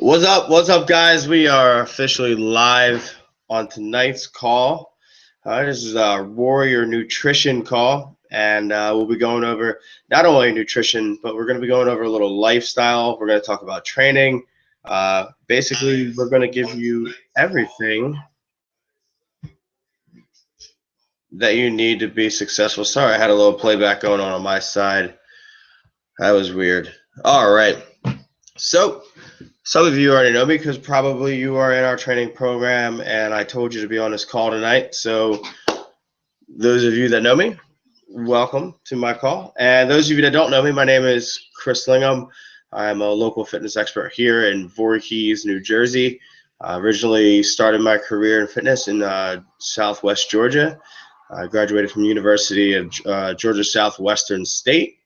What's up, guys? We are officially live on tonight's call. This is a Warrior Nutrition call, and we'll be going over not only nutrition, but we're going to be going over a little lifestyle. We're going to talk about training. Basically, we're going to give you everything that you need to be successful. Sorry, I had a little playback going on my side. That was weird. All right. So, some of you already know me because probably you are in our training program, and I told you to be on this call tonight. So those of you that know me, welcome to my call. And those of you that don't know me, my name is Chris Lingham. I'm a local fitness expert here in Voorhees, New Jersey. I originally started my career in fitness in Southwest Georgia. I graduated from University of Georgia Southwestern State,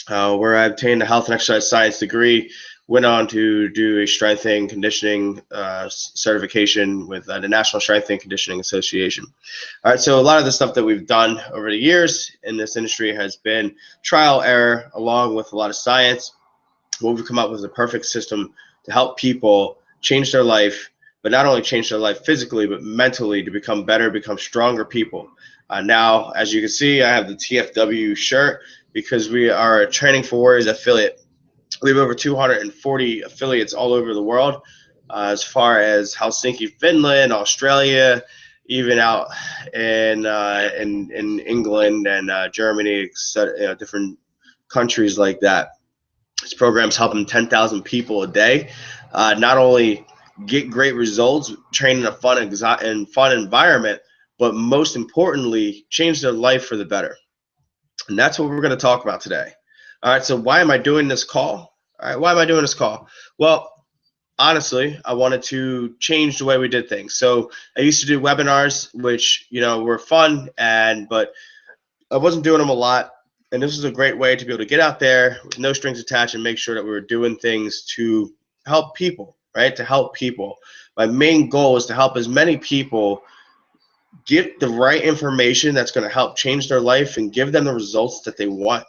where I obtained a health and exercise science degree. Went on to do a strength and conditioning certification with the National Strength and Conditioning Association. All right, so a lot of the stuff that we've done over the years in this industry has been trial error along with a lot of science. What we've come up with is a perfect system to help people change their life, but not only change their life physically, but mentally, to become better, become stronger people. Now, as you can see, I have the TFW shirt because we are a Training for Warriors affiliate. We have over 240 affiliates all over the world, as far as Helsinki, Finland, Australia, even out in England and Germany, different countries like that. This program's helping 10,000 people a day not only get great results, train in a fun environment, but most importantly, change their life for the better. And that's what we're going to talk about today. All right, so why am I doing this call? All right, why am I doing this call? Well, honestly, I wanted to change the way we did things. So I used to do webinars, which were fun, but I wasn't doing them a lot. And this was a great way to be able to get out there with no strings attached and make sure that we were doing things to help people, right? To help people. My main goal is to help as many people get the right information that's going to help change their life and give them the results that they want,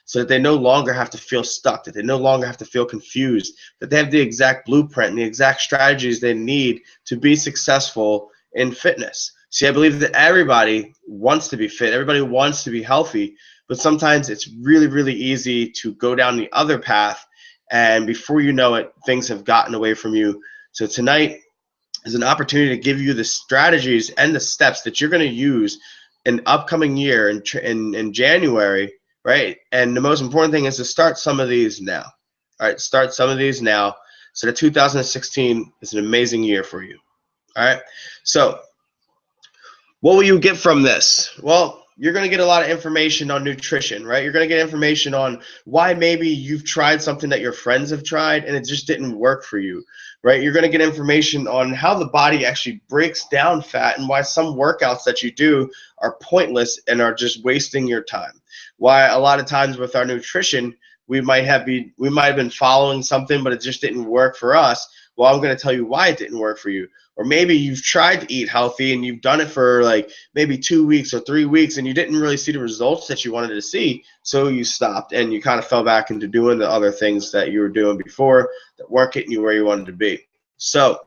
so that they no longer have to feel stuck, that they no longer have to feel confused, that they have the exact blueprint and the exact strategies they need to be successful in fitness. See, I believe that everybody wants to be fit, everybody wants to be healthy, but sometimes it's really, really easy to go down the other path, and before you know it, things have gotten away from you. So tonight is an opportunity to give you the strategies and the steps that you're going to use in upcoming year in January, right? And the most important thing is to start some of these now. All right, start some of these now, so that 2016 is an amazing year for you. All right, so what will you get from this? Well, you're going to get a lot of information on nutrition, right? You're going to get information on why maybe you've tried something that your friends have tried and it just didn't work for you, right? You're going to get information on how the body actually breaks down fat and why some workouts that you do are pointless and are just wasting your time. Why a lot of times with our nutrition, we might have been following something, but it just didn't work for us. Well, I'm going to tell you why it didn't work for you. Or maybe you've tried to eat healthy and you've done it for like maybe 2 weeks or 3 weeks and you didn't really see the results that you wanted to see, so you stopped and you kind of fell back into doing the other things that you were doing before that weren't getting you where you wanted to be. So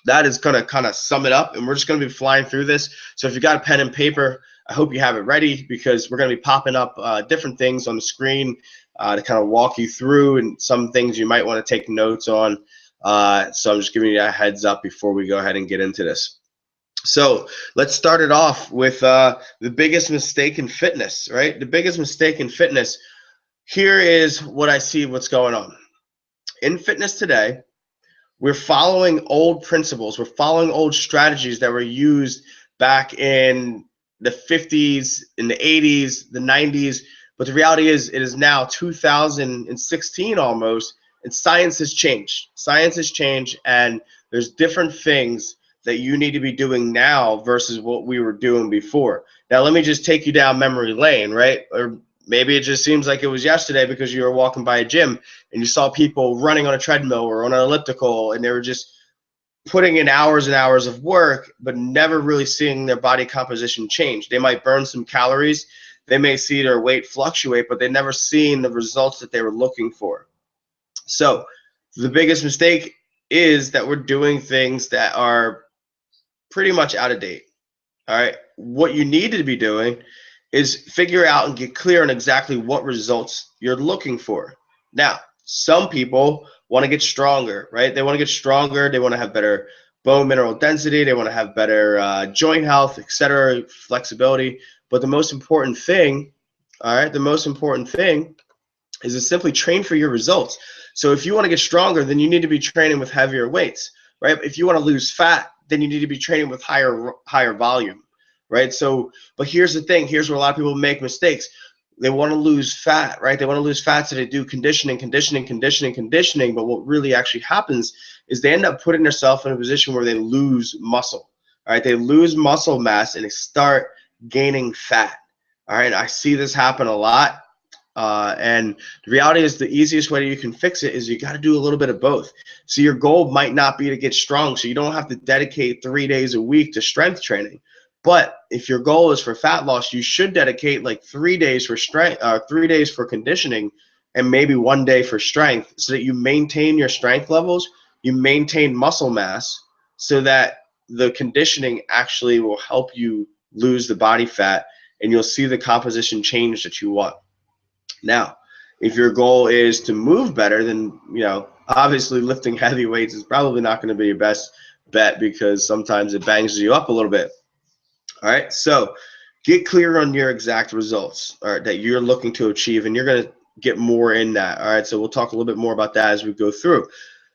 that is going to kind of sum it up, and we're just going to be flying through this. So if you got a pen and paper, I hope you have it ready, because we're going to be popping up different things on the screen to kind of walk you through, and some things you might want to take notes on. So I'm just giving you a heads up before we go ahead and get into this. So let's start it off with the biggest mistake in fitness, right? The biggest mistake in fitness. Here is what I see what's going on. In fitness today, we're following old principles. We're following old strategies that were used back in the 50s, in the 80s, the 90s. But the reality is, it is now 2016 almost, and science has changed. Science has changed, and there's different things that you need to be doing now versus what we were doing before. Now, let me just take you down memory lane, right? Or maybe it just seems like it was yesterday because you were walking by a gym and you saw people running on a treadmill or on an elliptical, and they were just putting in hours and hours of work, but never really seeing their body composition change. They might burn some calories, they may see their weight fluctuate, but they never seen the results that they were looking for. So The biggest mistake is that we're doing things that are pretty much out of date. All right. What you need to be doing is figure out and get clear on exactly what results you're looking for. Now, some people want to get stronger, right? They want to get stronger. They want to have better bone mineral density. They want to have better joint health, etc., flexibility. But the most important thing, all right, the most important thing is to simply train for your results. So if you want to get stronger, then you need to be training with heavier weights, right? If you want to lose fat, then you need to be training with higher volume, right? So, but here's the thing. Here's where a lot of people make mistakes. They want to lose fat, right? They want to lose fat, so they do conditioning. But what really actually happens is they end up putting themselves in a position where they lose muscle, all right? They lose muscle mass and they start gaining fat, all right? I see this happen a lot. And the reality is the easiest way you can fix it is you got to do a little bit of both. So your goal might not be to get strong, so you don't have to dedicate 3 days a week to strength training. But if your goal is for fat loss, you should dedicate like 3 days for strength, 3 days for conditioning, and maybe 1 day for strength, so that you maintain your strength levels, you maintain muscle mass, so that the conditioning actually will help you lose the body fat, and you'll see the composition change that you want. Now, if your goal is to move better, then obviously lifting heavy weights is probably not going to be your best bet, because sometimes it bangs you up a little bit. All right, so get clear on your exact results, all right, that you're looking to achieve, and you're going to get more in that. All right, so we'll talk a little bit more about that as we go through.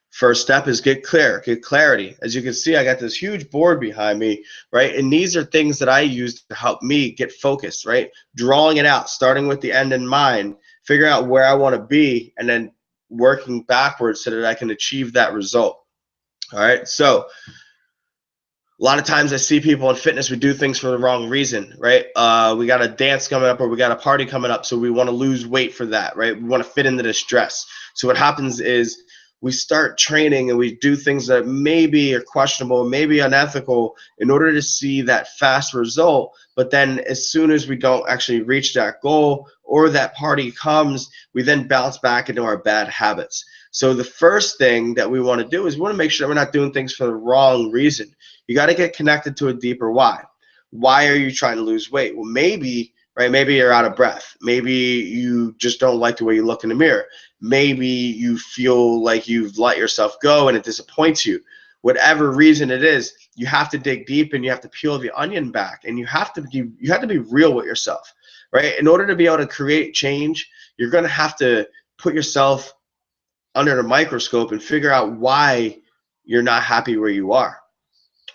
First step is get clarity. As you can see, I got this huge board behind me, right? And these are things that I use to help me get focused, right? Drawing it out, starting with the end in mind, figuring out where I want to be, and then working backwards so that I can achieve that result. All right, so a lot of times I see people in fitness, we do things for the wrong reason, right? We got a dance coming up, or we got a party coming up, so we want to lose weight for that, right? We want to fit into this dress. So what happens is we start training and we do things that maybe are questionable, maybe unethical, in order to see that fast result. But then as soon as we don't actually reach that goal, or that party comes, we then bounce back into our bad habits. So the first thing that we want to do is we want to make sure we're not doing things for the wrong reason. You got to get connected to a deeper why. Why are you trying to lose weight? Well, maybe, right? Maybe you're out of breath. Maybe you just don't like the way you look in the mirror. Maybe you feel like you've let yourself go and it disappoints you. Whatever reason it is, you have to dig deep and you have to peel the onion back, and you have to be real with yourself, right? In order to be able to create change, you're going to have to put yourself under the microscope and figure out why you're not happy where you are,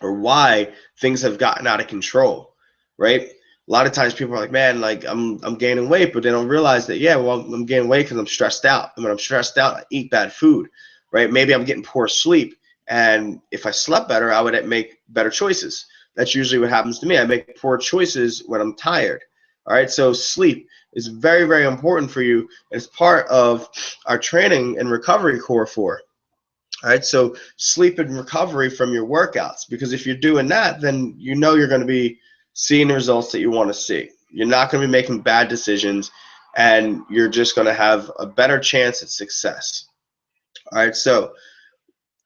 or why things have gotten out of control, right? A lot of times people are like, man, like I'm gaining weight, but they don't realize that, yeah, well, I'm gaining weight because I'm stressed out. And when I'm stressed out, I eat bad food, right? Maybe I'm getting poor sleep. And if I slept better, I would make better choices. That's usually what happens to me. I make poor choices when I'm tired. All right, so sleep is very, very important for you. It's part of our training and recovery core for. All right, so sleep and recovery from your workouts, because if you're doing that, then you're going to be seeing the results that you want to see. You're not going to be making bad decisions, and you're just going to have a better chance at success. All right, so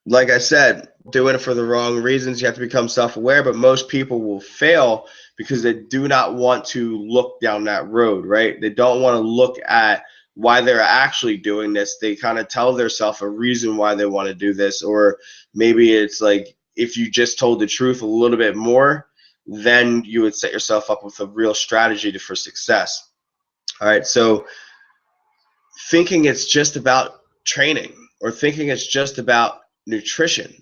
like I said, doing it for the wrong reasons, you have to become self-aware, but most people will fail because they do not want to look down that road, right? They don't want to look at why they're actually doing this. They kind of tell themselves a reason why they want to do this, or maybe it's like, if you just told the truth a little bit more, then you would set yourself up with a real strategy for success. All right, so thinking it's just about training, or thinking it's just about nutrition,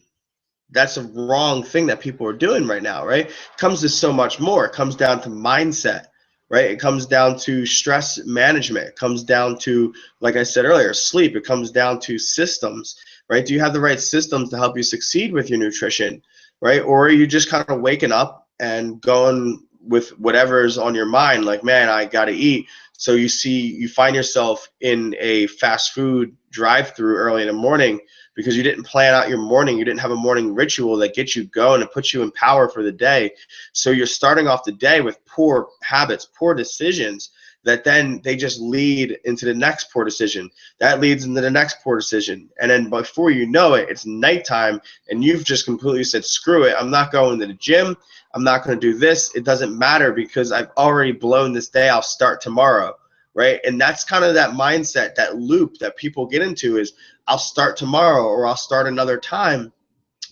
that's a wrong thing that people are doing right now, right? It comes to so much more. It comes down to mindset, right? It comes down to stress management. It comes down to, like I said earlier, sleep. It comes down to systems, right? Do you have the right systems to help you succeed with your nutrition, right? Or are you just kind of waking up and going with whatever's on your mind, like, man, I got to eat. So you find yourself in a fast food drive-through early in the morning, because you didn't plan out your morning. You didn't have a morning ritual that gets you going and puts you in power for the day. So you're starting off the day with poor habits, poor decisions, that then they just lead into the next poor decision. That leads into the next poor decision. And then before you know it, it's nighttime and you've just completely said, screw it, I'm not going to the gym. I'm not going to do this. It doesn't matter because I've already blown this day. I'll start tomorrow, right? And that's kind of that mindset, that loop that people get into is I'll start tomorrow or I'll start another time.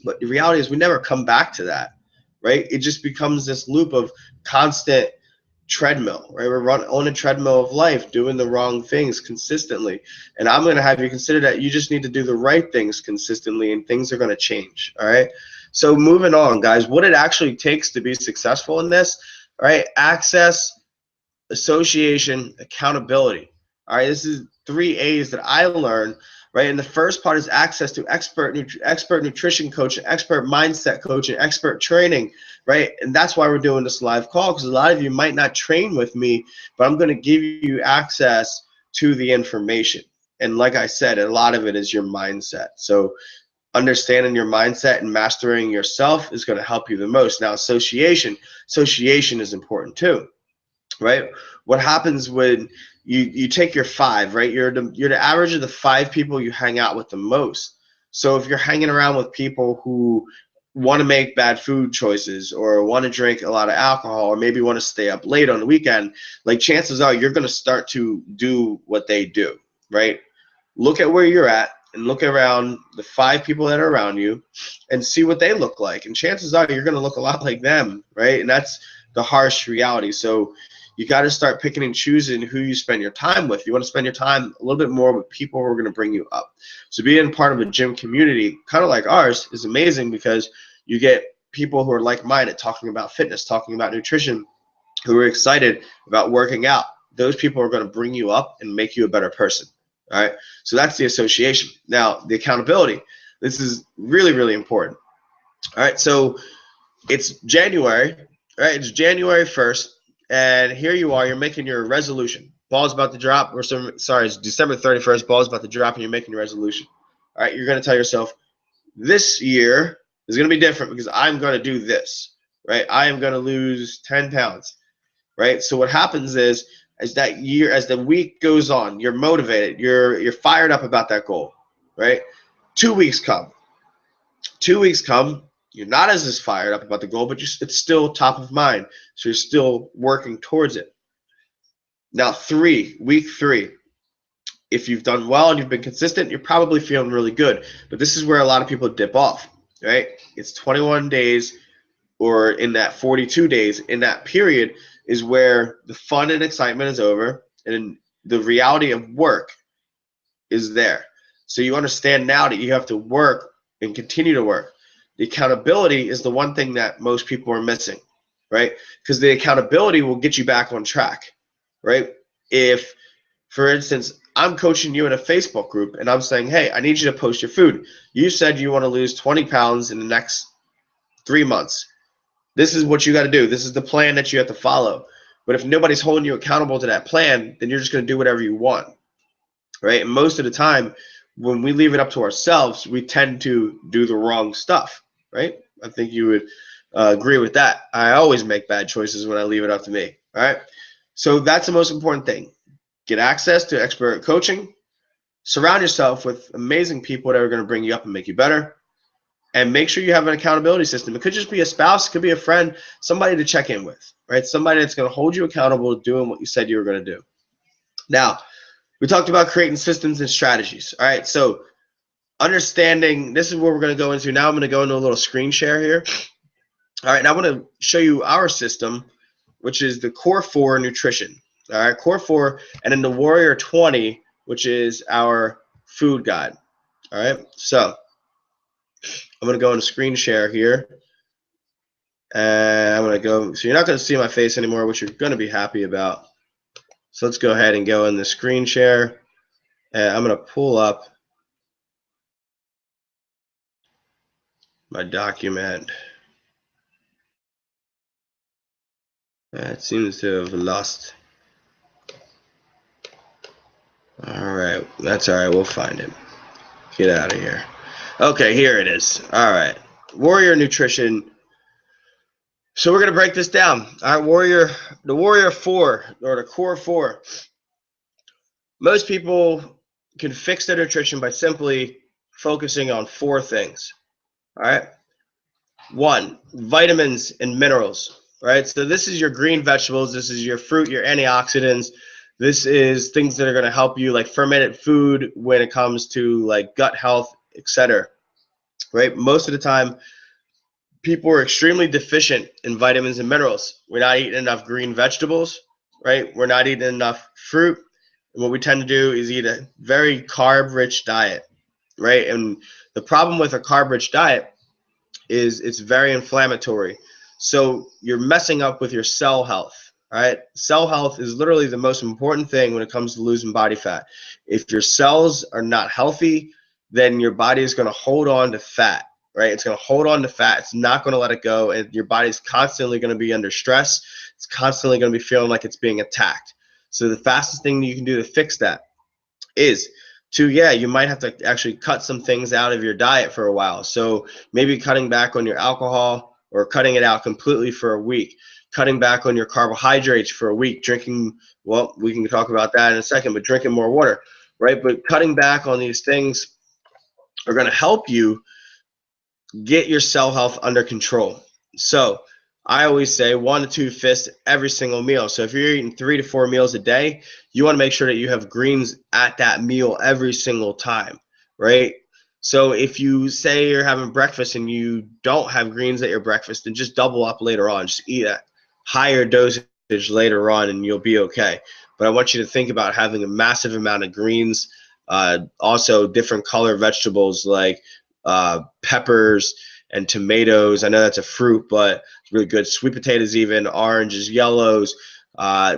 But the reality is we never come back to that, right? It just becomes this loop of constant treadmill, right? We're on a treadmill of life, doing the wrong things consistently. And I'm going to have you consider that you just need to do the right things consistently and things are going to change, all right? So moving on, guys, what it actually takes to be successful in this, all right? Access, association, accountability. All right, this is 3 A's that I learned, right? And the first part is access to expert nutrition coach, expert mindset coach, and expert training, right? And that's why we're doing this live call, because a lot of you might not train with me, but I'm going to give you access to the information. And like I said, a lot of it is your mindset. So understanding your mindset and mastering yourself is going to help you the most. Now, association is important too, right? What happens when you take your 5, right? You're the average of the 5 people you hang out with the most. So if you're hanging around with people who want to make bad food choices or want to drink a lot of alcohol or maybe want to stay up late on the weekend, like chances are you're going to start to do what they do, right? Look at where you're at and look around the 5 people that are around you and see what they look like. And chances are you're going to look a lot like them, right? And that's the harsh reality. So you got to start picking and choosing who you spend your time with. You want to spend your time a little bit more with people who are going to bring you up. So being part of a gym community, kind of like ours, is amazing because you get people who are like-minded, talking about fitness, talking about nutrition, who are excited about working out. Those people are going to bring you up and make you a better person. All right. So that's the association. Now, the accountability. This is really, really important. All right. So it's January, right? It's January 1st. And here you are, you're making your resolution. Ball's about to drop, or sorry, it's December 31st, ball's about to drop, and you're making your resolution. All right, you're going to tell yourself, this year is going to be different because I'm going to do this, right? I am going to lose 10 pounds, right? So what happens is, as that year, as the week goes on, you're motivated, you're fired up about that goal, right? 2 weeks come. 2 weeks come, you're not as fired up about the goal, but it's still top of mind. So you're still working towards it. Now, week 3, if you've done well and you've been consistent, you're probably feeling really good. But this is where a lot of people dip off, right? It's 21 days or in that 42 days. In that period is where the fun and excitement is over and the reality of work is there. So you understand now that you have to work and continue to work. The accountability is the one thing that most people are missing, right? Because the accountability will get you back on track, right? If, for instance, I'm coaching you in a Facebook group and I'm saying, hey, I need you to post your food. You said you want to lose 20 pounds in the next 3 months. This is what you got to do. This is the plan that you have to follow. But if nobody's holding you accountable to that plan, then you're just going to do whatever you want, right? And most of the time, when we leave it up to ourselves, we tend to do the wrong stuff, right? I think you would agree with that. I always make bad choices when I leave it up to me, all right? So that's the most important thing. Get access to expert coaching. Surround yourself with amazing people that are going to bring you up and make you better. And make sure you have an accountability system. It could just be a spouse, it could be a friend, somebody to check in with, right? Somebody that's going to hold you accountable to doing what you said you were going to do. Now, we talked about creating systems and strategies. All right, so understanding, this is where we're going to go into. Now I'm going to go into a little screen share here. All right, now I'm going to show you our system, which is the Core 4 nutrition. All right, Core 4, and then the Warrior 20, which is our food guide. All right, so I'm going to go into screen share here. And I'm going to go, so you're not going to see my face anymore, which you're going to be happy about. So let's go ahead and go in the screen share. And I'm going to pull up my document. It seems to have lost. All right, that's all right. We'll find it. Get out of here. Okay, here it is. All right, Warrior Nutrition So we're gonna break this down. All right, the warrior four or the core four. Most people can fix their nutrition by simply focusing on four things. All right. One, vitamins and minerals. Right. So this is your green vegetables. This is your fruit, your antioxidants. This is things that are going to help you, like fermented food when it comes to like gut health, etc. Right. Most of the time, people are extremely deficient in vitamins and minerals. We're not eating enough green vegetables. Right. We're not eating enough fruit. And what we tend to do is eat a very carb-rich diet. Right. And the problem with a carb-rich diet is it's very inflammatory. So you're messing up with your cell health. All right. Cell health is literally the most important thing when it comes to losing body fat. If your cells are not healthy, then your body is going to hold on to fat, right? It's going to hold on to fat. It's not going to let it go. And your body's constantly going to be under stress. It's constantly going to be feeling like it's being attacked. So the fastest thing you can do to fix that is to, yeah, you might have to actually cut some things out of your diet for a while. So maybe cutting back on your alcohol or cutting it out completely for a week, cutting back on your carbohydrates for a week, drinking, well, we can talk about that in a second, but drinking more water, right? But cutting back on these things are going to help you get your cell health under control. So I always say 1 to 2 fists every single meal. So if you're eating 3 to 4 meals a day, you want to make sure that you have greens at that meal every single time, right? So if you say you're having breakfast and you don't have greens at your breakfast, then just double up later on. Just eat a higher dosage later on and you'll be okay. But I want you to think about having a massive amount of greens, also different color vegetables like peppers and tomatoes. I know that's a fruit, but it's really good. Sweet potatoes, even oranges, yellows.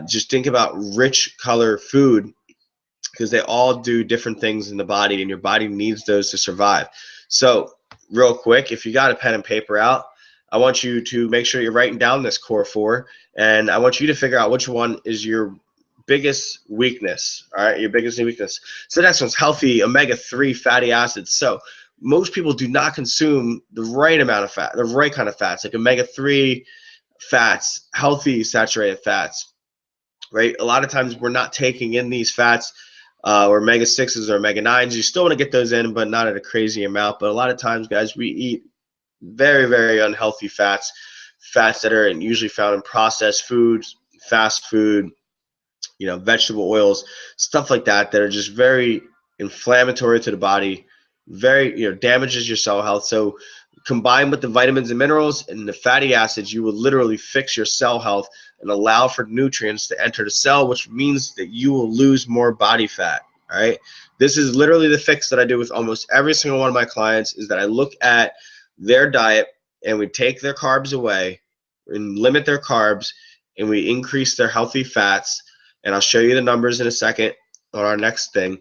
Just think about rich color food because they all do different things in the body, and your body needs those to survive. So, real quick, if you got a pen and paper out, I want you to make sure you're writing down this core four, and I want you to figure out which one is your biggest weakness. All right, your biggest weakness. So, the next one's healthy omega-3 fatty acids. So, most people do not consume the right amount of fat, the right kind of fats, like omega-3 fats, healthy saturated fats, right? A lot of times we're not taking in these fats or omega-6s or omega-9s. You still want to get those in, but not at a crazy amount. But a lot of times, guys, we eat very, very unhealthy fats, fats that are usually found in processed foods, fast food, vegetable oils, stuff like that, that are just very inflammatory to the body, very, damages your cell health. So combined with the vitamins and minerals and the fatty acids, you will literally fix your cell health and allow for nutrients to enter the cell, which means that you will lose more body fat. All right. This is literally the fix that I do with almost every single one of my clients, is that I look at their diet and we take their carbs away and limit their carbs, and we increase their healthy fats. And I'll show you the numbers in a second on our next thing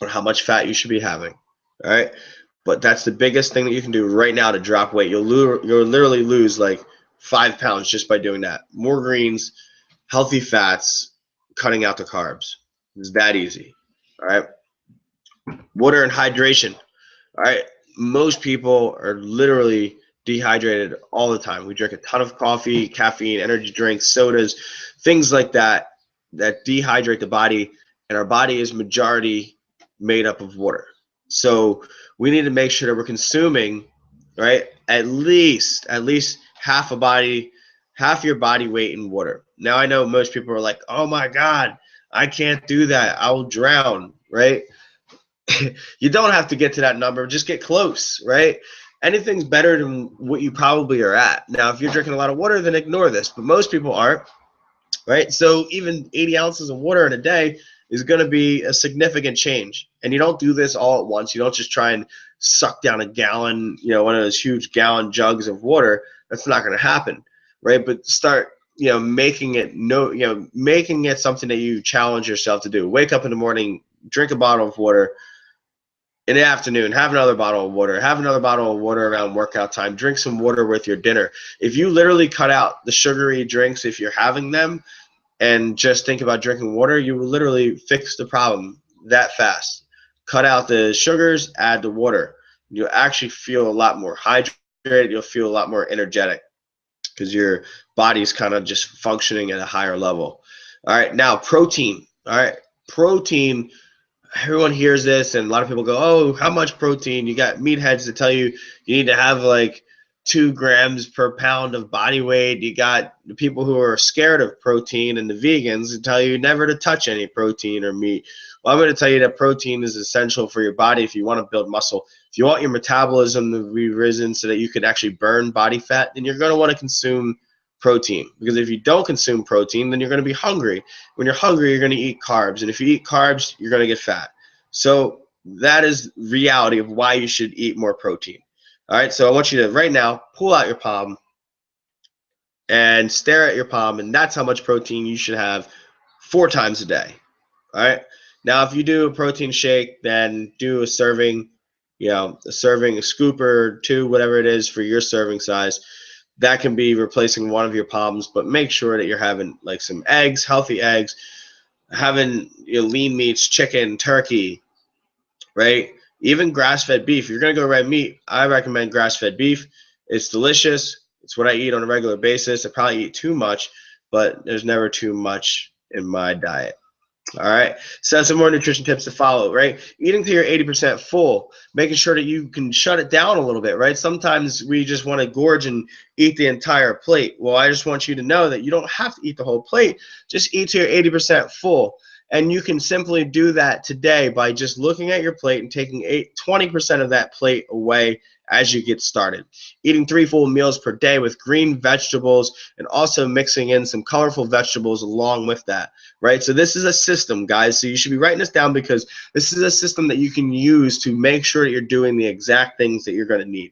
on how much fat you should be having. All right. But that's the biggest thing that you can do right now to drop weight. You'll literally lose like 5 pounds just by doing that. More greens, healthy fats, cutting out the carbs. It's that easy. All right. Water and hydration. All right. Most people are literally dehydrated all the time. We drink a ton of coffee, caffeine, energy drinks, sodas, things like that that dehydrate the body, and our body is majority made up of water. So we need to make sure that we're consuming, right, at least half your body weight in water. Now I know most people are like, "Oh my God, I can't do that. I'll drown," right? You don't have to get to that number. Just get close, right? Anything's better than what you probably are at. Now, if you're drinking a lot of water, then ignore this. But most people aren't, right? So even 80 ounces of water in a day is going to be a significant change. And you don't do this all at once. You don't just try and suck down a gallon, one of those huge gallon jugs of water. That's not going to happen, right? But start, making it something that you challenge yourself to do. Wake up in the morning, drink a bottle of water. In the afternoon, have another bottle of water. Have another bottle of water around workout time. Drink some water with your dinner. If you literally cut out the sugary drinks, if you're having them, and just think about drinking water, you will literally fix the problem that fast. Cut out the sugars, add the water. You'll actually feel a lot more hydrated. You'll feel a lot more energetic. because your body's kind of just functioning at a higher level. All right, now protein. All right, protein. Everyone hears this, and a lot of people go, "Oh, how much protein?" You got meatheads that tell you you need to have like 2 grams per pound of body weight. You got the people who are scared of protein and the vegans that tell you never to touch any protein or meat. Well, I'm going to tell you that protein is essential for your body if you want to build muscle. If you want your metabolism to be risen so that you can actually burn body fat, then you're going to want to consume protein. Because if you don't consume protein, then you're going to be hungry. When you're hungry, you're going to eat carbs. And if you eat carbs, you're going to get fat. So that is reality of why you should eat more protein. All right, so I want you to right now pull out your palm and stare at your palm, and that's how much protein you should have 4 times a day. All right. Now, if you do a protein shake, then do a serving, a serving, a scoop or 2, whatever it is for your serving size. That can be replacing one of your palms, but make sure that you're having like some eggs, healthy eggs, having lean meats, chicken, turkey, right? Even grass-fed beef. If you're going to go red meat, I recommend grass-fed beef. It's delicious. It's what I eat on a regular basis. I probably eat too much, but there's never too much in my diet. All right. So some more nutrition tips to follow, right? Eating till you're 80% full, making sure that you can shut it down a little bit, right? Sometimes we just want to gorge and eat the entire plate. Well, I just want you to know that you don't have to eat the whole plate. Just eat till you're 80% full. And you can simply do that today by just looking at your plate and taking 20% of that plate away as you get started. Eating 3 full meals per day with green vegetables and also mixing in some colorful vegetables along with that, right? So this is a system, guys. So you should be writing this down because this is a system that you can use to make sure that you're doing the exact things that you're going to need.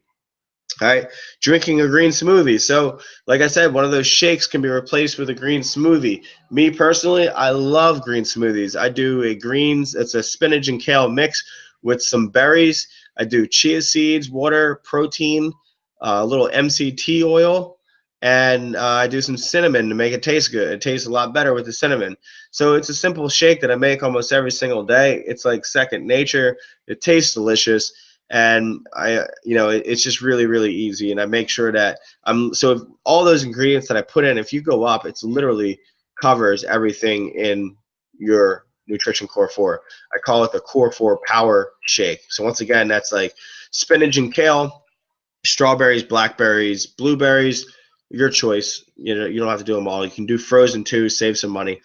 All right, drinking a green smoothie. So, like I said, one of those shakes can be replaced with a green smoothie. Me personally, I love green smoothies. I do it's a spinach and kale mix with some berries. I do chia seeds, water, protein, a little MCT oil, and I do some cinnamon to make it taste good. It tastes a lot better with the cinnamon. So it's a simple shake that I make almost every single day. It's like second nature. It tastes delicious, and it's just really, really easy. And I make sure that so if all those ingredients that I put in, if you go up, it's literally covers everything in your nutrition core 4. I call it the core 4 power shake. So once again, that's like spinach and kale, strawberries, blackberries, blueberries, your choice. You don't have to do them all. You can do frozen too, save some money.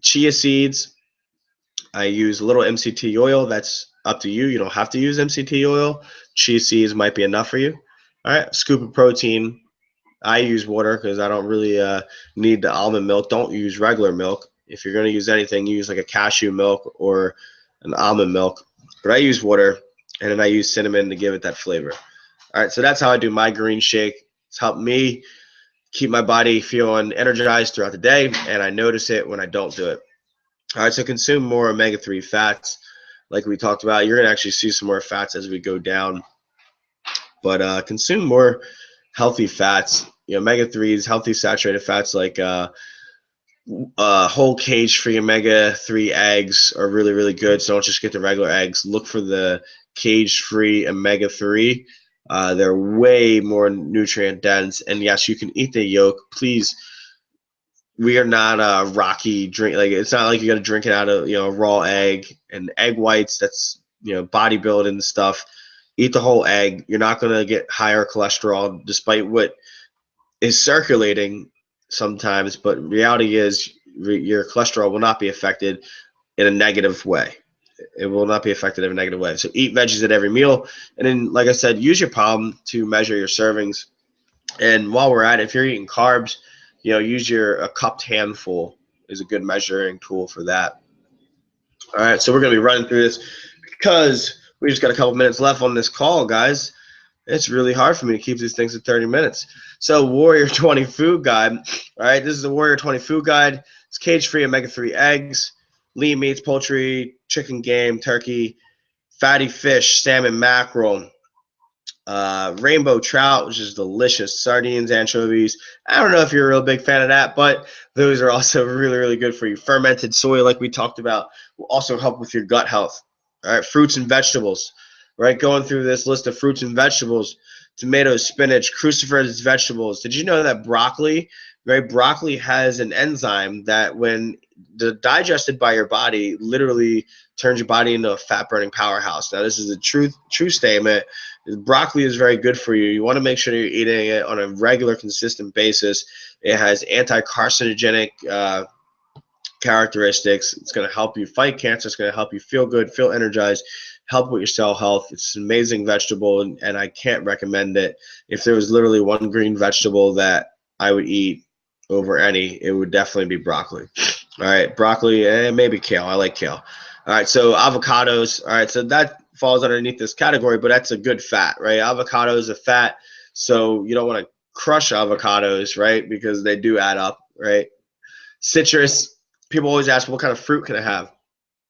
Chia seeds, I use a little MCT oil. That's up to you. You don't have to use MCT oil. Chia seeds might be enough for you. All right, scoop of protein. I use water because I don't really need the almond milk. Don't use regular milk. If you're going to use anything, use like a cashew milk or an almond milk. But I use water, and then I use cinnamon to give it that flavor. All right, so that's how I do my green shake. It's helped me keep my body feeling energized throughout the day, and I notice it when I don't do it. All right, so consume more omega-3 fats. Like we talked about, you're going to actually see some more fats as we go down. But consume more healthy fats. Omega-3s, healthy saturated fats like whole cage-free omega-3 eggs are really, really good. So don't just get the regular eggs. Look for the cage-free omega-3. They're way more nutrient dense. And yes, you can eat the yolk. Please, we are not a rocky drink. Like, it's not like you got to drink it out of a raw egg and egg whites. That's bodybuilding stuff. Eat the whole egg. You're not going to get higher cholesterol, despite what is circulating sometimes. But reality is, your cholesterol will not be affected in a negative way. It will not be affected in a negative way. So eat veggies at every meal, and then, like I said, use your palm to measure your servings. And while we're at it, if you're eating carbs, use a cupped handful is a good measuring tool for that. All right, so we're going to be running through this because we just got a couple minutes left on this call, guys. It's really hard for me to keep these things at 30 minutes. So Warrior 20 Food Guide. All right, this is the Warrior 20 Food Guide. It's cage-free omega-3 eggs, lean meats, poultry, chicken, game, turkey, fatty fish, salmon, mackerel, rainbow trout, which is delicious, sardines, anchovies. I don't know if you're a real big fan of that, but those are also really, really good for you. Fermented soy, like we talked about, will also help with your gut health. All right, fruits and vegetables. right? Going through this list of fruits and vegetables, tomatoes, spinach, cruciferous vegetables. Did you know that broccoli, right? Broccoli has an enzyme that when digested by your body, literally turns your body into a fat-burning powerhouse. Now, this is a true statement. Broccoli is very good for you. You want to make sure you're eating it on a regular, consistent basis. It has anti-carcinogenic characteristics. It's going to help you fight cancer. It's going to help you feel good, feel energized, help with your cell health. It's an amazing vegetable, and I can't recommend it. If there was literally one green vegetable that I would eat over any, it would definitely be broccoli. All right, broccoli and maybe kale. I like kale. All right, so avocados. All right, so that falls underneath this category, but that's a good fat, right? Avocado is a fat, so you don't want to crush avocados, right? Because they do add up, right? Citrus. People always ask, what kind of fruit can I have?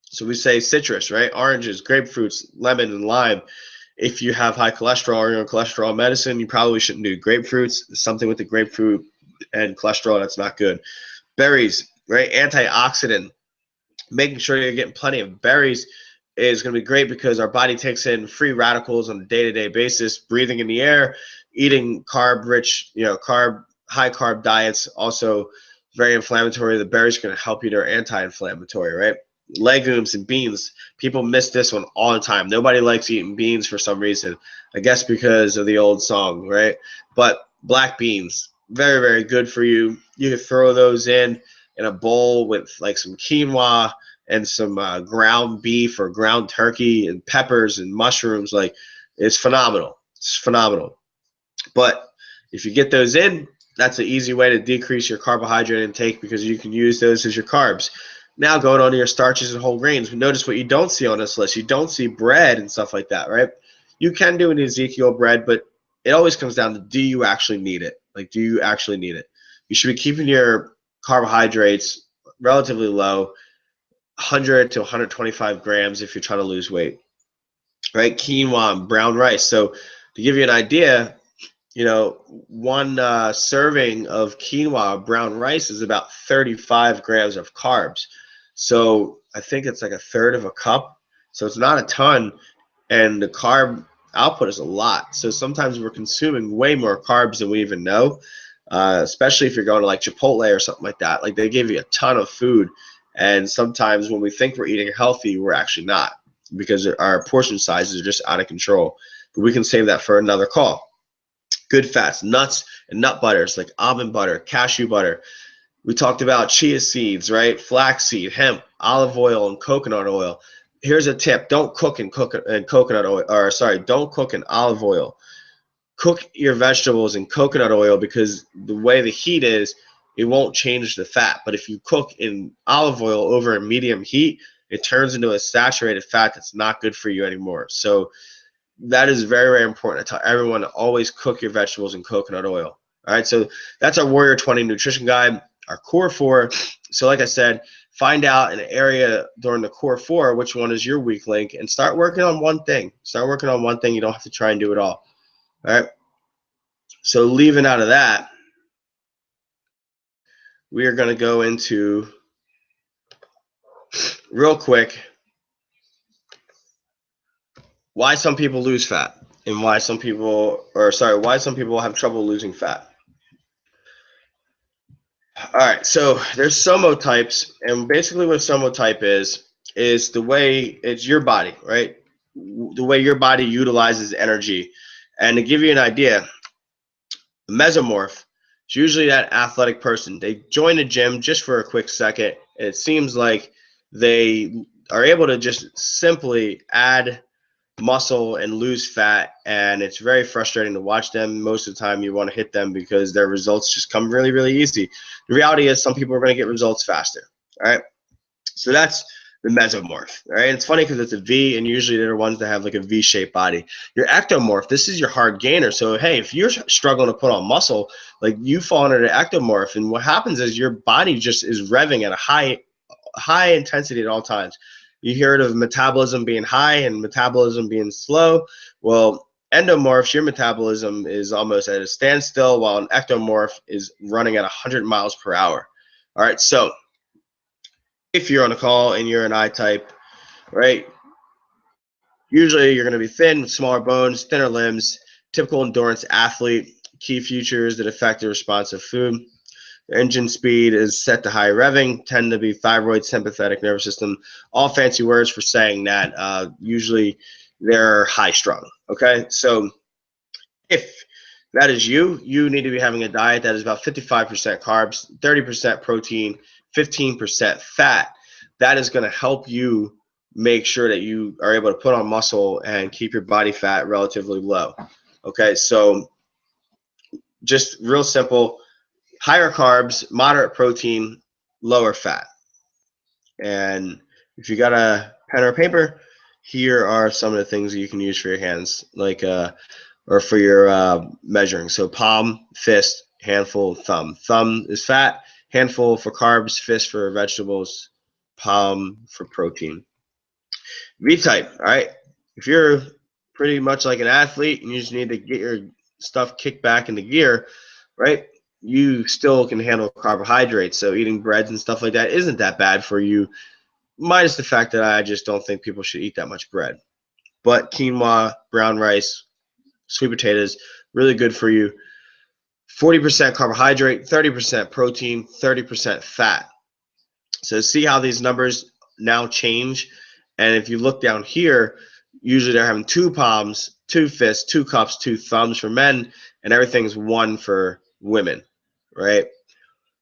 So we say citrus, right? Oranges, grapefruits, lemon, and lime. If you have high cholesterol or you're on cholesterol medicine, you probably shouldn't do grapefruits. Something with the grapefruit and cholesterol, that's not good. Berries, right? Antioxidant. Making sure you're getting plenty of berries is going to be great because our body takes in free radicals on a day-to-day basis. Breathing in the air, eating carb-rich, high carb diets, also very inflammatory. The berries are going to help you. They're anti-inflammatory, right? Legumes and beans. People miss this one all the time. Nobody likes eating beans for some reason. I guess because of the old song, right? But black beans, very, very good for you. You can throw those in a bowl with like some quinoa and some ground beef or ground turkey and peppers and mushrooms. Like, it's phenomenal. It's phenomenal. But if you get those in, that's an easy way to decrease your carbohydrate intake because you can use those as your carbs. Now going on to your starches and whole grains, notice what you don't see on this list. You don't see bread and stuff like that, right? You can do an Ezekiel bread, but it always comes down to, do you actually need it? Like, do you actually need it? You should be keeping your carbohydrates relatively low, 100 to 125 grams if you're trying to lose weight, right? Quinoa and brown rice. So to give you an idea, one serving of quinoa brown rice is about 35 grams of carbs. So I think it's like a third of a cup. So it's not a ton, and the carb output is a lot. So sometimes we're consuming way more carbs than we even know, especially if you're going to like Chipotle or something like that. Like, they give you a ton of food, and sometimes when we think we're eating healthy, we're actually not because our portion sizes are just out of control. But we can save that for another call. Good fats, nuts and nut butters like almond butter, cashew butter. We talked about chia seeds, right? Flaxseed, hemp, olive oil, and coconut oil. Here's a tip: don't cook in coconut oil, or sorry, don't cook in olive oil. Cook your vegetables in coconut oil because the way the heat is, it won't change the fat. But if you cook in olive oil over a medium heat, it turns into a saturated fat that's not good for you anymore. So that is very, very important. I tell everyone to always cook your vegetables in coconut oil. All right, so that's our Warrior 20 nutrition guide, our core 4. So like I said, find out an area during the core 4, which one is your weak link, and start working on one thing. Start working on one thing. You don't have to try and do it all. All right, so leaving out of that, we are going to go into, real quick, why some people lose fat and why some people have trouble losing fat. All right, so there's somotypes, and basically what somotype is the way it's your body, right? The way your body utilizes energy. And to give you an idea, a mesomorph is usually that athletic person. They join a gym just for a quick second, and it seems like they are able to just simply add muscle and lose fat, and it's very frustrating to watch them. Most of the time you want to hit them because their results just come really, really easy. The reality is some people are going to get results faster. All right, so that's the mesomorph. All right, it's funny because it's a V, and usually they're the ones that have like a V-shaped body. Your ectomorph, this is your hard gainer. So hey, if you're struggling to put on muscle, like, you fall under the ectomorph, and what happens is your body just is revving at a high intensity at all times. You heard of metabolism being high and metabolism being slow. Well, endomorphs, your metabolism is almost at a standstill, while an ectomorph is running at 100 miles per hour. All right, so if you're on a call and you're an I type, right, Usually you're going to be thin with smaller bones, thinner limbs, typical endurance athlete. Key features that affect the response of food. Their engine speed is set to high revving, tend to be thyroid, sympathetic nervous system, all fancy words for saying that usually they're high strung. Okay, so if that is you, you need to be having a diet that is about 55% carbs, 30% protein, 15% fat. That is going to help you make sure that you are able to put on muscle and keep your body fat relatively low. Okay, so just real simple, higher carbs, moderate protein, lower fat. And if you got a pen or paper, here are some of the things that you can use for your hands, like or for your measuring. So palm, fist, handful, thumb. Thumb is fat, handful for carbs, fist for vegetables, palm for protein. V-type, all right? If you're pretty much like an athlete and you just need to get your stuff kicked back into gear, right? You still can handle carbohydrates. So eating breads and stuff like that isn't that bad for you, minus the fact that I just don't think people should eat that much bread. But quinoa, brown rice, sweet potatoes, really good for you. 40% carbohydrate, 30% protein, 30% fat. So see how these numbers now change. And if you look down here, usually they're having two palms, two fists, two cups, two thumbs for men, and everything's one for women, right?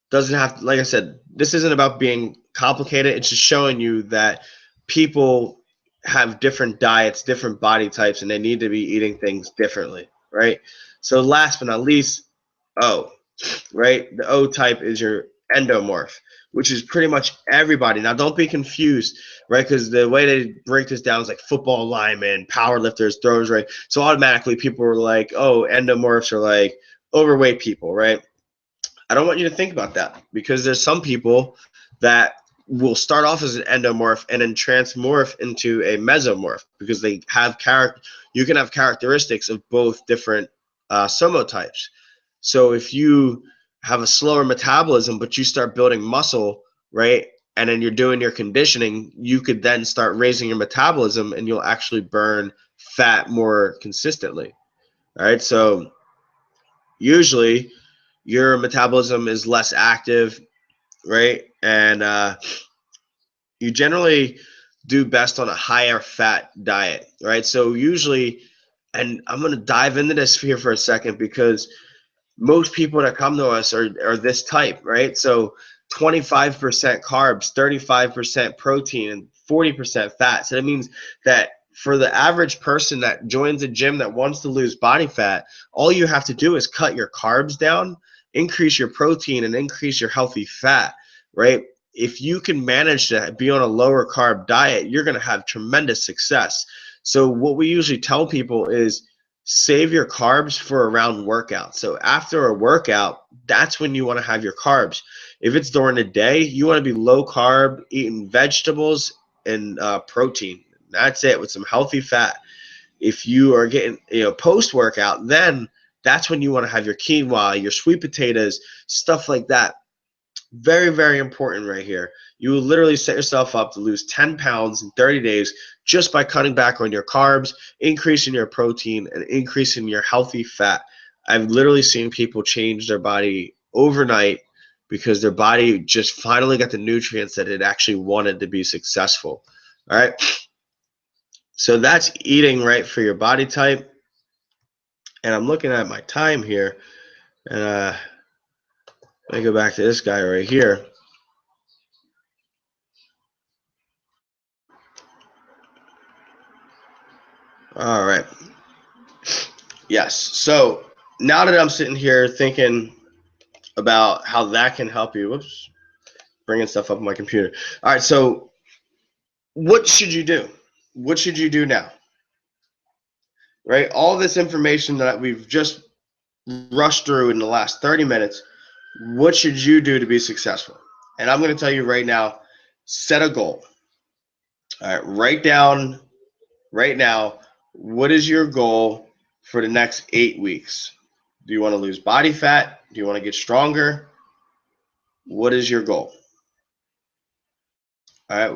Doesn't have to, like I said, this isn't about being complicated. It's just showing you that people have different diets, different body types, and they need to be eating things differently, right? So last but not least, O, right? The O type is your endomorph, which is pretty much everybody. Now, don't be confused, right? Because the way they break this down is like football linemen, power lifters, throwers, right? So automatically people are like, oh, endomorphs are like overweight people, right? I don't want you to think about that because there's some people that will start off as an endomorph and then transmorph into a mesomorph because they have character. You can have characteristics of both different somotypes. So if you have a slower metabolism, but you start building muscle, right, and then you're doing your conditioning, you could then start raising your metabolism and you'll actually burn fat more consistently. All right. So usually your metabolism is less active, right? And you generally do best on a higher fat diet, right? So usually, and I'm going to dive into this here for a second because most people that come to us are this type, right? So 25% carbs, 35% protein, and 40% fat. So that means that for the average person that joins a gym that wants to lose body fat, all you have to do is cut your carbs down, increase your protein, and increase your healthy fat, right? If you can manage to be on a lower carb diet, you're going to have tremendous success. So what we usually tell people is save your carbs for around workout. So after a workout, that's when you want to have your carbs. If it's during the day, you want to be low carb, eating vegetables and protein. That's it, with some healthy fat. If you are getting, post workout, then that's when you want to have your quinoa, your sweet potatoes, stuff like that. Very, very important right here. You will literally set yourself up to lose 10 pounds in 30 days just by cutting back on your carbs, increasing your protein, and increasing your healthy fat. I've literally seen people change their body overnight because their body just finally got the nutrients that it actually wanted to be successful. All right. So that's eating right for your body type. And I'm looking at my time here. And let me go back to this guy right here. All right. Yes. So now that I'm sitting here thinking about how that can help you, whoops, bringing stuff up on my computer. All right. So what should you do? What should you do now? Right? All this information that we've just rushed through in the last 30 minutes, what should you do to be successful? And I'm going to tell you right now, set a goal. All right. Write down right now, what is your goal for the next 8 weeks? Do you want to lose body fat? Do you want to get stronger? What is your goal? All right.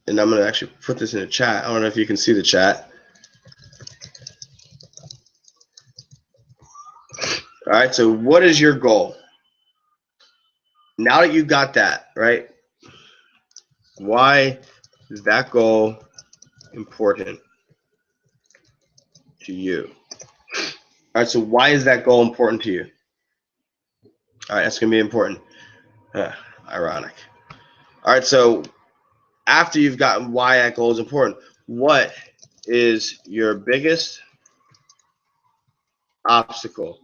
And I'm going to actually put this in the chat. I don't know if you can see the chat. All right, so what is your goal? Now that you got that, right? Why is that goal important to you? All right, so why is that goal important to you? All right, that's going to be important. Ironic. All right, so after you've gotten why that goal is important, what is your biggest obstacle?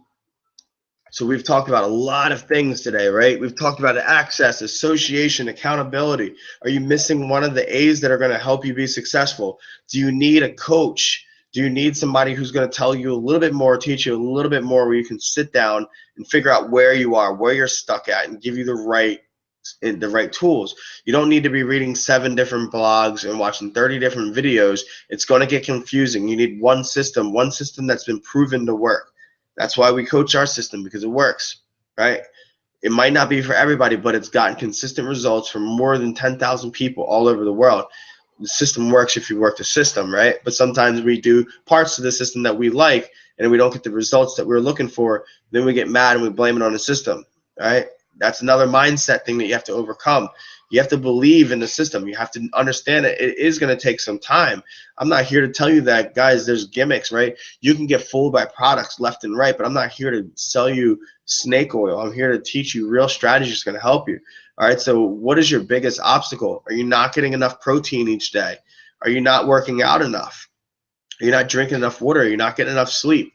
So we've talked about a lot of things today, right? We've talked about access, association, accountability. Are you missing one of the A's that are going to help you be successful? Do you need a coach? Do you need somebody who's going to tell you a little bit more, teach you a little bit more, where you can sit down and figure out where you are, where you're stuck at, and give you the right tools? You don't need to be reading 7 different blogs and watching 30 different videos. It's going to get confusing. You need one system that's been proven to work. That's why we coach our system, because it works, right? It might not be for everybody, but it's gotten consistent results from more than 10,000 people all over the world. The system works if you work the system, right? But sometimes we do parts of the system that we like, and we don't get the results that we're looking for. Then we get mad and we blame it on the system, right? That's another mindset thing that you have to overcome. You have to believe in the system. You have to understand that it is going to take some time. I'm not here to tell you that, guys, there's gimmicks, right? You can get fooled by products left and right, but I'm not here to sell you snake oil. I'm here to teach you real strategies that's going to help you. All right, so what is your biggest obstacle? Are you not getting enough protein each day? Are you not working out enough? Are you not drinking enough water? Are you not getting enough sleep?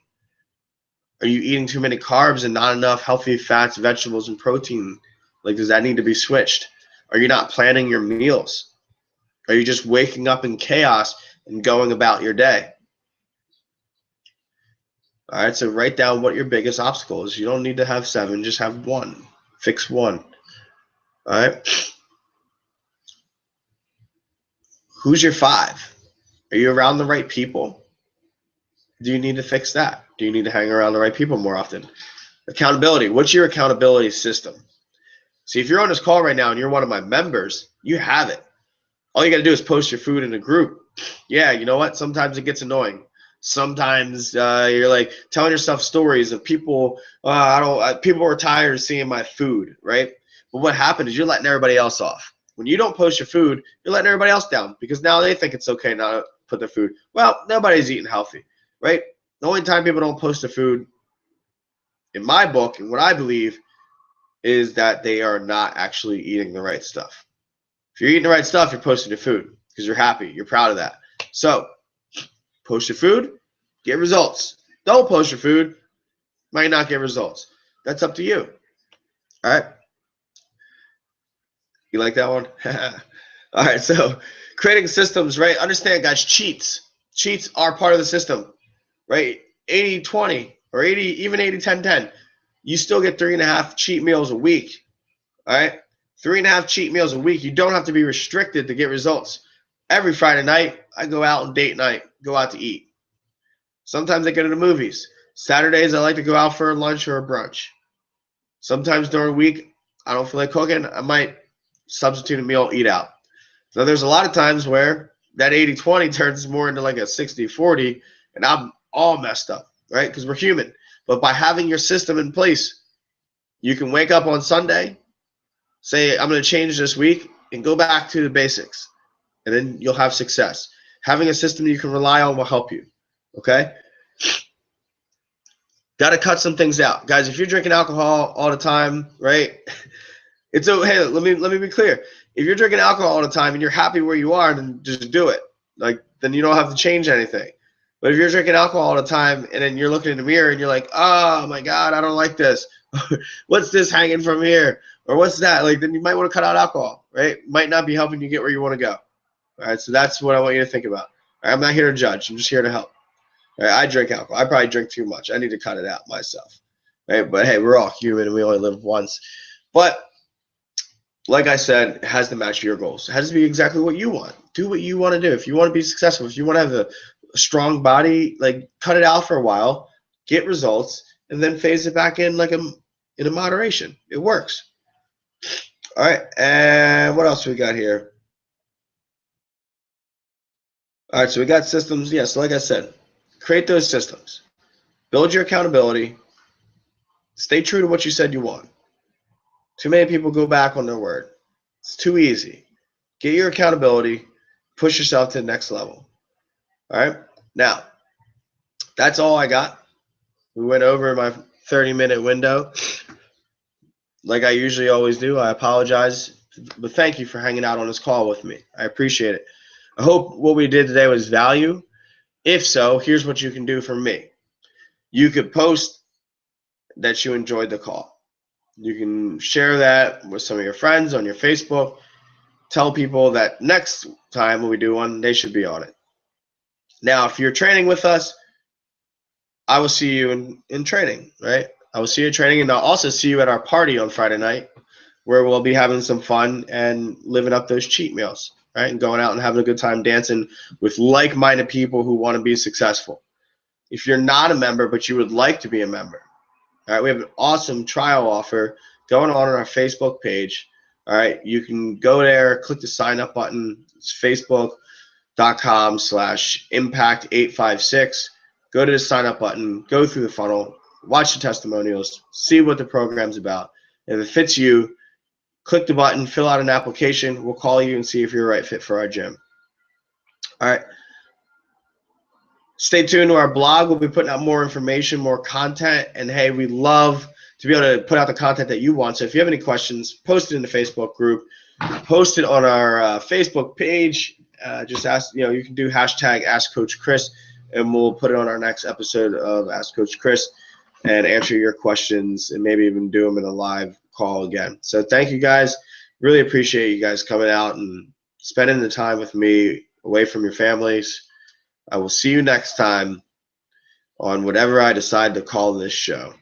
Are you eating too many carbs and not enough healthy fats, vegetables, and protein? Like, does that need to be switched? Are you not planning your meals? Are you just waking up in chaos and going about your day? All right, so write down what your biggest obstacle is. You don't need to have 7, just have 1. Fix 1. All right. Who's your 5? Are you around the right people? Do you need to fix that? Do you need to hang around the right people more often? Accountability. What's your accountability system? See, if you're on this call right now and you're one of my members, you have it. All you got to do is post your food in a group. Yeah, you know what? Sometimes it gets annoying. Sometimes you're like telling yourself stories of people. People are tired of seeing my food, right? But what happened is you're letting everybody else off. When you don't post your food, you're letting everybody else down, because now they think it's okay not to put their food. Well, nobody's eating healthy, right? The only time people don't post their food, in my book, and what I believe, is that they are not actually eating the right stuff. If you're eating the right stuff, you're posting your food because you're happy. You're proud of that. So post your food, get results. Don't post your food, might not get results. That's up to you. All right. You like that one? All right. So creating systems, right? Understand, guys, cheats are part of the system, right? 80-20 or 80, even 80-10-10. You still get 3.5 cheat meals a week. All right. 3.5 cheat meals a week. You don't have to be restricted to get results. Every Friday night, I go out on date night, go out to eat. Sometimes I go to the movies. Saturdays, I like to go out for a lunch or a brunch. Sometimes during the week, I don't feel like cooking. I might substitute a meal, eat out. So there's a lot of times where that 80-20 turns more into like a 60-40, and I'm all messed up, right? Because we're human. But by having your system in place, you can wake up on Sunday, say, I'm going to change this week, and go back to the basics. And then you'll have success. Having a system you can rely on will help you, okay? Got to cut some things out. Guys, if you're drinking alcohol all the time, right? It's okay. Hey, let me be clear. If you're drinking alcohol all the time and you're happy where you are, then just do it. Like, then you don't have to change anything. But if you're drinking alcohol all the time and then you're looking in the mirror and you're like, oh my God, I don't like this. What's this hanging from here? Or what's that? Like, then you might want to cut out alcohol, right? Might not be helping you get where you want to go. All right, so that's what I want you to think about. All right, I'm not here to judge. I'm just here to help. All right, I drink alcohol. I probably drink too much. I need to cut it out myself. Right, but hey, we're all human and we only live once. But like I said, it has to match your goals. It has to be exactly what you want. Do what you want to do. If you want to be successful, if you want to have a strong body, like, cut it out for a while, get results, and then phase it back in like in a moderation. It works. All right, and what else we got here? All right, so we got systems. Yeah, so like I said, create those systems. Build your accountability. Stay true to what you said you want. Too many people go back on their word. It's too easy. Get your accountability. Push yourself to the next level. All right? Now, that's all I got. We went over my 30-minute window. Like I usually always do, I apologize. But thank you for hanging out on this call with me. I appreciate it. I hope what we did today was value. If so, here's what you can do for me. You could post that you enjoyed the call. You can share that with some of your friends on your Facebook. Tell people that next time when we do one, they should be on it. Now, if you're training with us, I will see you in training, right? I will see you in training, and I'll also see you at our party on Friday night, where we'll be having some fun and living up those cheat meals, right? And going out and having a good time dancing with like-minded people who want to be successful. If you're not a member, but you would like to be a member, all right, we have an awesome trial offer going on our Facebook page. All right, you can go there, click the sign up button. It's facebook.com/impact856. Go to the sign up button, go through the funnel, watch the testimonials, see what the program's about. If it fits you, click the button, fill out an application. We'll call you and see if you're a right fit for our gym. All right. Stay tuned to our blog. We'll be putting out more information, more content. And hey, we love to be able to put out the content that you want. So if you have any questions, post it in the Facebook group, post it on our Facebook page. Just ask, you can do hashtag Ask Coach Chris, and we'll put it on our next episode of Ask Coach Chris and answer your questions and maybe even do them in a live call again. So thank you guys. Really appreciate you guys coming out and spending the time with me away from your families. I will see you next time on whatever I decide to call this show.